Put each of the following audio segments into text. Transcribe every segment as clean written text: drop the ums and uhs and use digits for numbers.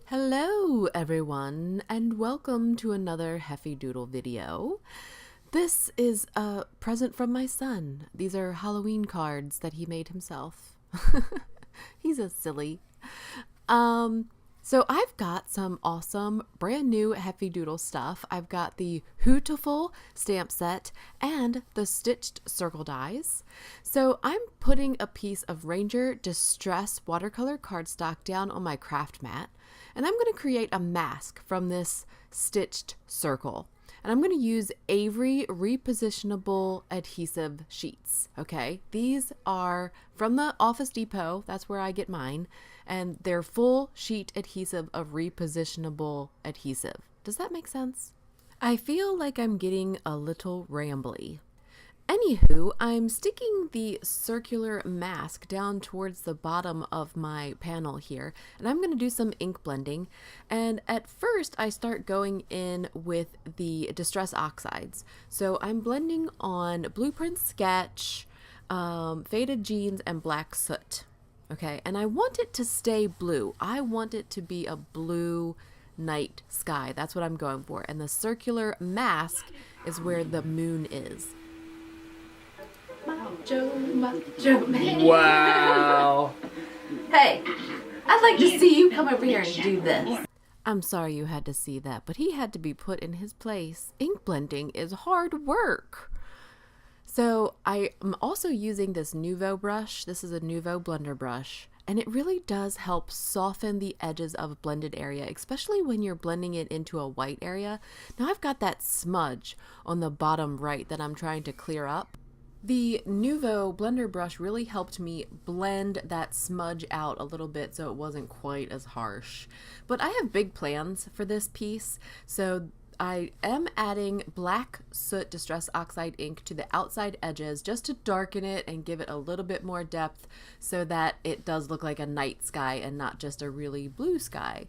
Hello everyone, and welcome to another Heffy Doodle video. This is a present from my son. These are Halloween cards that he made himself. He's a silly. So I've got some awesome brand new Heffy Doodle stuff. I've got the Hootiful stamp set and the stitched circle dies. So I'm putting a piece of Ranger Distress watercolor cardstock down on my craft mat, and I'm going to create a mask from this stitched circle. And I'm going to use Avery repositionable adhesive sheets. Okay, these are from the Office Depot. That's where I get mine. And they're full sheet adhesive of repositionable adhesive. Does that make sense? I feel like I'm getting a little rambly. Anywho, I'm sticking the circular mask down towards the bottom of my panel here, and I'm going to do some ink blending. And at first I start going in with the Distress Oxides. So I'm blending on Blueprint Sketch, Faded Jeans, and Black Soot. Okay, and I want it to stay blue. I want it to be a blue night sky. That's what I'm going for. And the circular mask is where the moon is. Macho man. Wow. Hey, I'd like to see you come over here and do this. I'm sorry you had to see that, but he had to be put in his place. Ink blending is hard work. So I am also using this Nuvo brush. This is a Nuvo blender brush, and it really does help soften the edges of a blended area, especially when you're blending it into a white area. Now I've got that smudge on the bottom right that I'm trying to clear up. The Nuvo blender brush really helped me blend that smudge out a little bit so it wasn't quite as harsh. But I have big plans for this piece, so I am adding Black Soot Distress Oxide ink to the outside edges just to darken it and give it a little bit more depth so that it does look like a night sky and not just a really blue sky.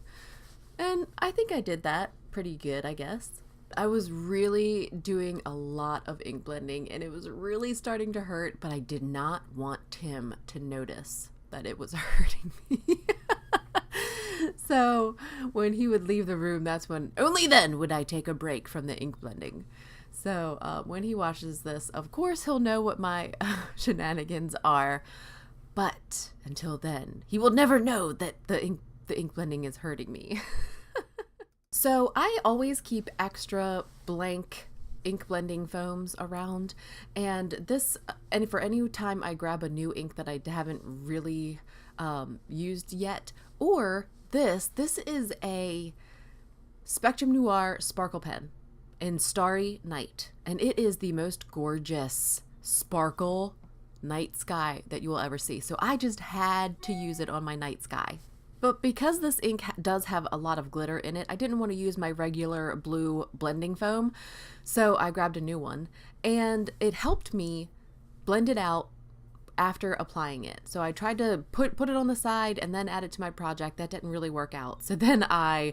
And I think I did that pretty good, I guess. I was really doing a lot of ink blending and it was really starting to hurt, but I did not want Tim to notice that it was hurting me. So when he would leave the room, that's when, only then would I take a break from the ink blending. So when he watches this, of course he'll know what my shenanigans are, but until then, he will never know that the ink blending is hurting me. So I always keep extra blank ink blending foams around, and for any time I grab a new ink that I haven't really used yet, or this is a Spectrum Noir sparkle pen in Starry Night, and it is the most gorgeous sparkle night sky that you will ever see. So I just had to use it on my night sky. But because this ink does have a lot of glitter in it, I didn't want to use my regular blue blending foam, so I grabbed a new one, and it helped me blend it out after applying it. So I tried to put it on the side and then add it to my project. That didn't really work out. So then I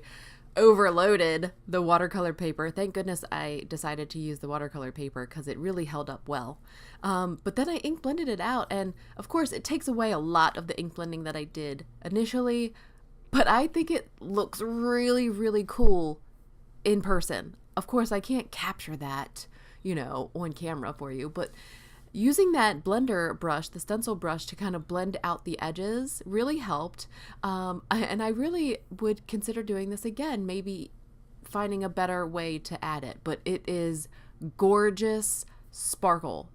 overloaded the watercolor paper. Thank goodness I decided to use the watercolor paper because it really held up well. But then I ink blended it out, and of course it takes away a lot of the ink blending that I did initially, but I think it looks really, really cool in person. Of course I can't capture that, on camera for you, but using that blender brush, the stencil brush, to kind of blend out the edges really helped. And I really would consider doing this again, maybe finding a better way to add it. But it is gorgeous sparkle,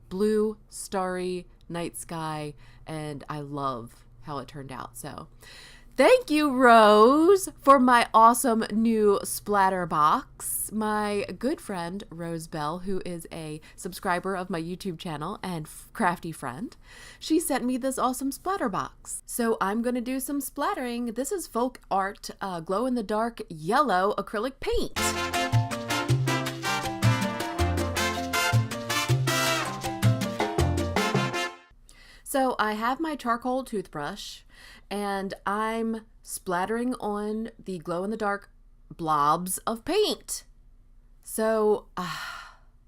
blue, starry night sky, and I love how it turned out. So thank you, Rose, for my awesome new splatter box. My good friend, Rose Bell, who is a subscriber of my YouTube channel and crafty friend, she sent me this awesome splatter box. So I'm going to do some splattering. This is Folk Art glow-in-the-dark yellow acrylic paint. So I have my charcoal toothbrush, and I'm splattering on the glow-in-the-dark blobs of paint. So,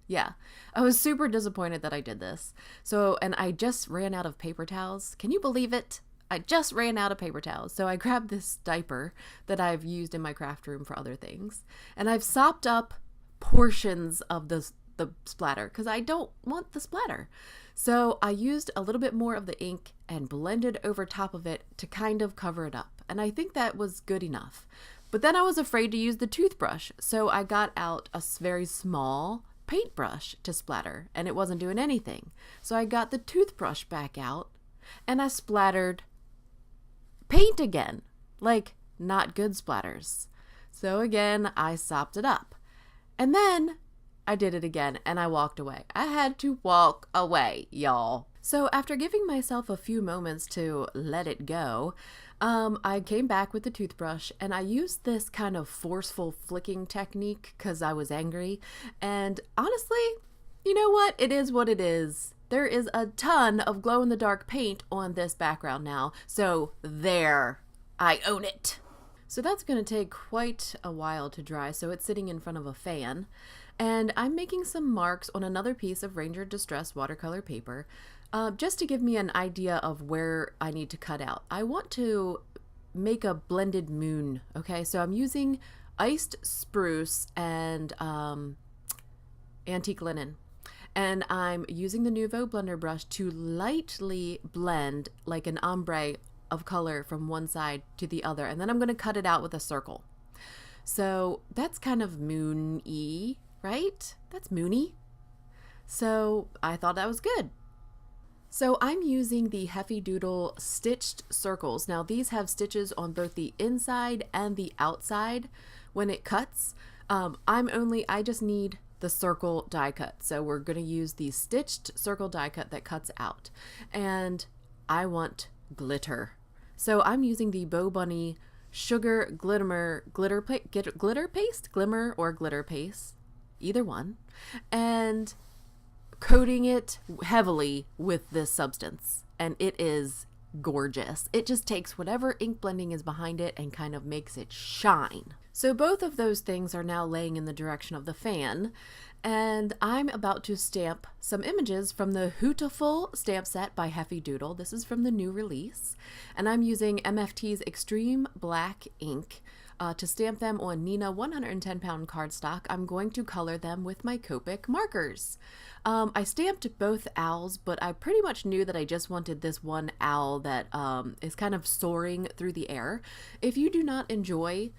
yeah, I was super disappointed that I did this. So, and I just ran out of paper towels. Can you believe it? I just ran out of paper towels. So I grabbed this diaper that I've used in my craft room for other things. And I've sopped up portions of the splatter because I don't want the splatter. So I used a little bit more of the ink and blended over top of it to kind of cover it up. And I think that was good enough. But then I was afraid to use the toothbrush. So I got out a very small paintbrush to splatter and it wasn't doing anything. So I got the toothbrush back out and I splattered paint again, like not good splatters. So again, I sopped it up. And then I did it again and I walked away. I had to walk away, y'all. So after giving myself a few moments to let it go, I came back with the toothbrush and I used this kind of forceful flicking technique because I was angry. And honestly, you know what? It is what it is. There is a ton of glow-in-the-dark paint on this background now. So there, I own it. So that's going to take quite a while to dry. So it's sitting in front of a fan. And I'm making some marks on another piece of Ranger Distress watercolor paper just to give me an idea of where I need to cut out. I want to make a blended moon, okay? So I'm using iced spruce and antique linen. And I'm using the Nuvo blender brush to lightly blend like an ombre of color from one side to the other. And then I'm going to cut it out with a circle. So that's kind of moon-y, right? That's moony. So I thought that was good. So I'm using the Heffy Doodle stitched circles. Now these have stitches on both the inside and the outside when it cuts. I just need the circle die cut. So we're going to use the stitched circle die cut that cuts out. And I want glitter. So I'm using the Bow Bunny Sugar Glimmer glitter paste, glimmer or glitter paste, either one, and coating it heavily with this substance. And it is gorgeous. It just takes whatever ink blending is behind it and kind of makes it shine. So both of those things are now laying in the direction of the fan, and I'm about to stamp some images from the Hootiful stamp set by Heffy Doodle. This is from the new release, and I'm using MFT's Extreme Black ink to stamp them on Neenah 110-pound cardstock. I'm going to color them with my Copic markers. I stamped both owls, but I pretty much knew that I just wanted this one owl that is kind of soaring through the air. If you do not enjoy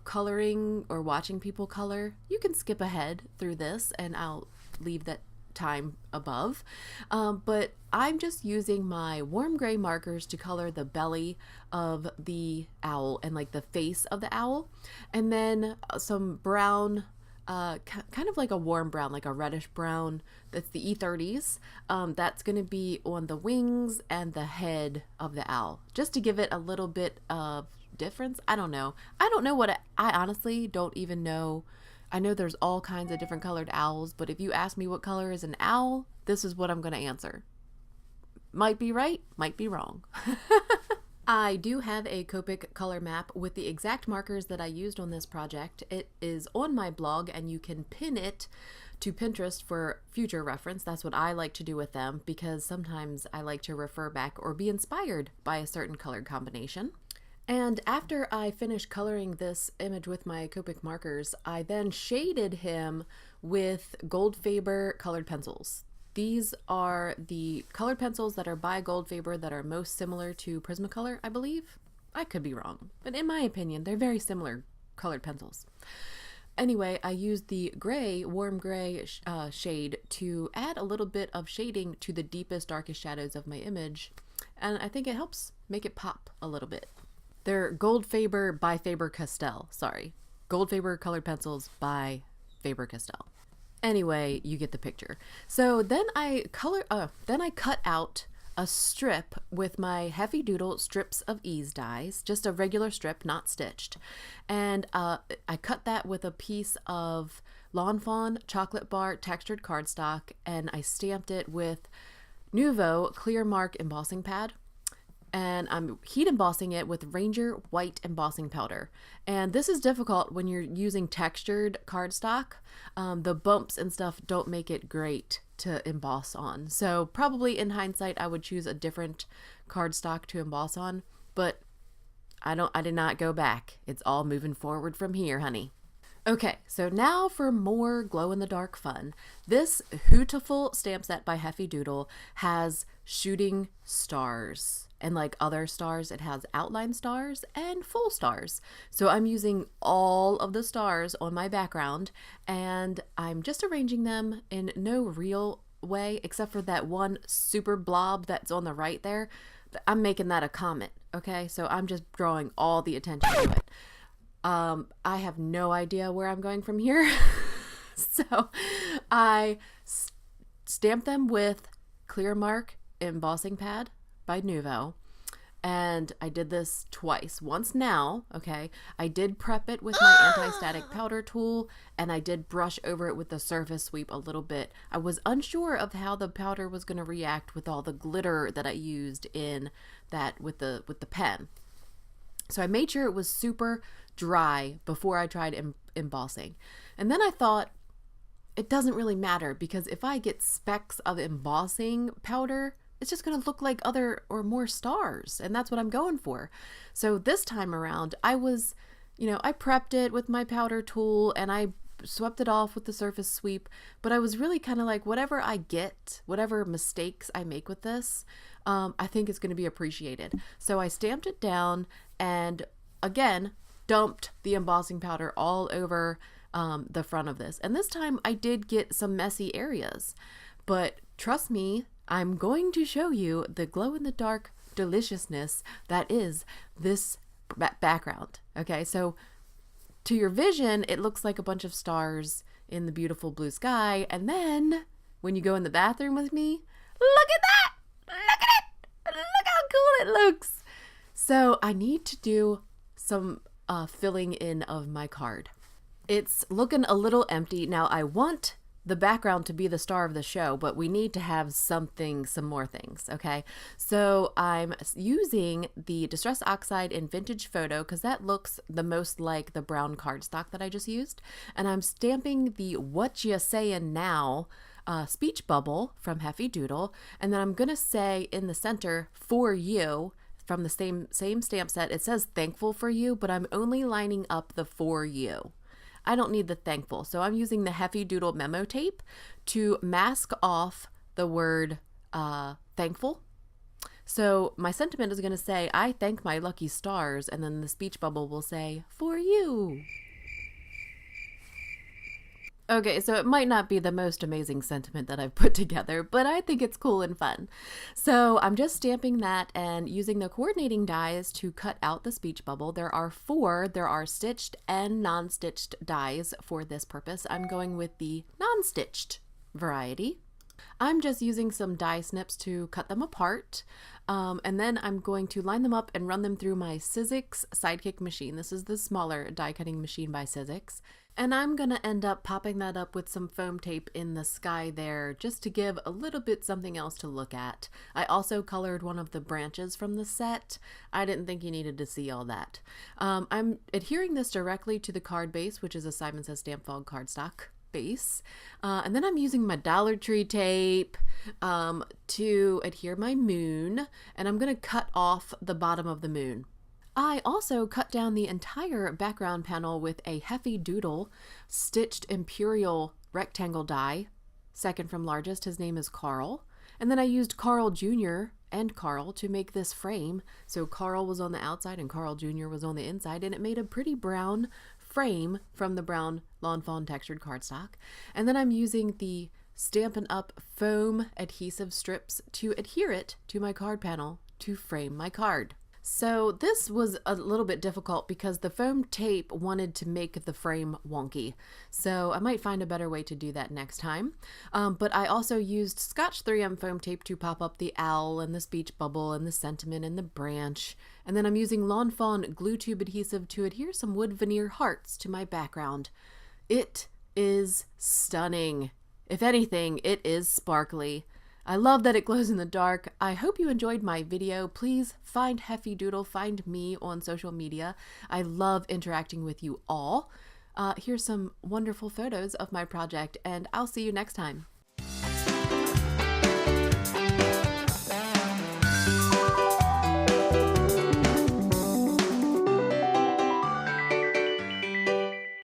coloring or watching people color, you can skip ahead through this and I'll leave that time above. But I'm just using my warm gray markers to color the belly of the owl and like the face of the owl, and then some brown, kind of like a warm brown, like a reddish brown. That's the E30s. That's going to be on the wings and the head of the owl, just to give it a little bit of difference. I don't know what I honestly don't even know. I know there's all kinds of different colored owls, but if you ask me what color is an owl, this is what I'm going to answer. Might be right, might be wrong. I do have a Copic color map with the exact markers that I used on this project. It is on my blog and you can pin it to Pinterest for future reference. That's what I like to do with them because sometimes I like to refer back or be inspired by a certain color combination. And after I finished coloring this image with my Copic markers, I then shaded him with Goldfaber colored pencils. These are the colored pencils that are by Goldfaber that are most similar to Prismacolor, I believe. I could be wrong, but in my opinion, they're very similar colored pencils. Anyway, I used the gray, warm gray shade to add a little bit of shading to the deepest, darkest shadows of my image, and I think it helps make it pop a little bit. They're Goldfaber by Faber-Castell, sorry. Goldfaber colored pencils by Faber-Castell. Anyway, you get the picture. So then I cut out a strip with my Heffy Doodle strips of ease dies, just a regular strip, not stitched. And I cut that with a piece of Lawn Fawn chocolate bar textured cardstock, and I stamped it with Nuvo clear mark embossing pad. And I'm heat embossing it with Ranger white embossing powder. And this is difficult when you're using textured cardstock. The bumps and stuff don't make it great to emboss on. So probably in hindsight, I would choose a different cardstock to emboss on, but I did not go back. It's all moving forward from here, honey. Okay, so now for more glow-in-the-dark fun. This Hootiful stamp set by Heffy Doodle has shooting stars. And like other stars, it has outline stars and full stars. So I'm using all of the stars on my background, and I'm just arranging them in no real way, except for that one super blob that's on the right there. I'm making that a comet, okay? So I'm just drawing all the attention to it. I have no idea where I'm going from here. So I stamped them with Clear Mark embossing pad by Nuvo. And I did this twice. Once now, okay, I did prep it with my anti-static powder tool, and I did brush over it with the surface sweep a little bit. I was unsure of how the powder was going to react with all the glitter that I used in that with the pen. So I made sure it was super dry before I tried embossing. And then I thought, it doesn't really matter, because if I get specks of embossing powder, it's just going to look like other or more stars. And that's what I'm going for. So this time around, I was, I prepped it with my powder tool and I swept it off with the surface sweep. But I was really kind of like, whatever I get, whatever mistakes I make with this, I think it's going to be appreciated. So I stamped it down and again, dumped the embossing powder all over the front of this. And this time I did get some messy areas, but trust me, I'm going to show you the glow-in-the-dark deliciousness that is this background. Okay, so to your vision, it looks like a bunch of stars in the beautiful blue sky. And then when you go in the bathroom with me, look at that! Look at it! Look how cool it looks! So I need to do some filling in of my card. It's looking a little empty. Now I want the background to be the star of the show, but we need to have some more things, okay? So I'm using the Distress Oxide in Vintage Photo because that looks the most like the brown cardstock that I just used. And I'm stamping the What Ya Sayin' Now speech bubble from Heffy Doodle. And then I'm gonna say in the center, for you, from the same stamp set. It says thankful for you, but I'm only lining up the for you. I don't need the thankful. So I'm using the Heffy Doodle memo tape to mask off the word thankful. So my sentiment is going to say, I thank my lucky stars. And then the speech bubble will say, for you. Okay, so it might not be the most amazing sentiment that I've put together, but I think it's cool and fun. So I'm just stamping that and using the coordinating dies to cut out the speech bubble. There are 4. There are stitched and non-stitched dies for this purpose. I'm going with the non-stitched variety. I'm just using some die snips to cut them apart. And then I'm going to line them up and run them through my Sizzix Sidekick machine. This is the smaller die cutting machine by Sizzix. And I'm going to end up popping that up with some foam tape in the sky there just to give a little bit something else to look at. I also colored one of the branches from the set. I didn't think you needed to see all that. I'm adhering this directly to the card base, which is a Simon Says Stamp Fog cardstock base. And then I'm using my Dollar Tree tape to adhere my moon. And I'm going to cut off the bottom of the moon. I also cut down the entire background panel with a Heffy Doodle stitched imperial rectangle die, second from largest. His name is Carl. And then I used Carl Jr. and Carl to make this frame. So Carl was on the outside and Carl Jr. was on the inside, and it made a pretty brown frame from the brown Lawn Fawn textured cardstock. And then I'm using the Stampin' Up! Foam adhesive strips to adhere it to my card panel to frame my card. So this was a little bit difficult because the foam tape wanted to make the frame wonky. So I might find a better way to do that next time. But I also used Scotch 3M foam tape to pop up the owl and the speech bubble and the sentiment and the branch. And then I'm using Lawn Fawn glue tube adhesive to adhere some wood veneer hearts to my background. It is stunning. If anything, it is sparkly. I love that it glows in the dark. I hope you enjoyed my video. Please find Heffy Doodle, find me on social media. I love interacting with you all. Here's some wonderful photos of my project, and I'll see you next time.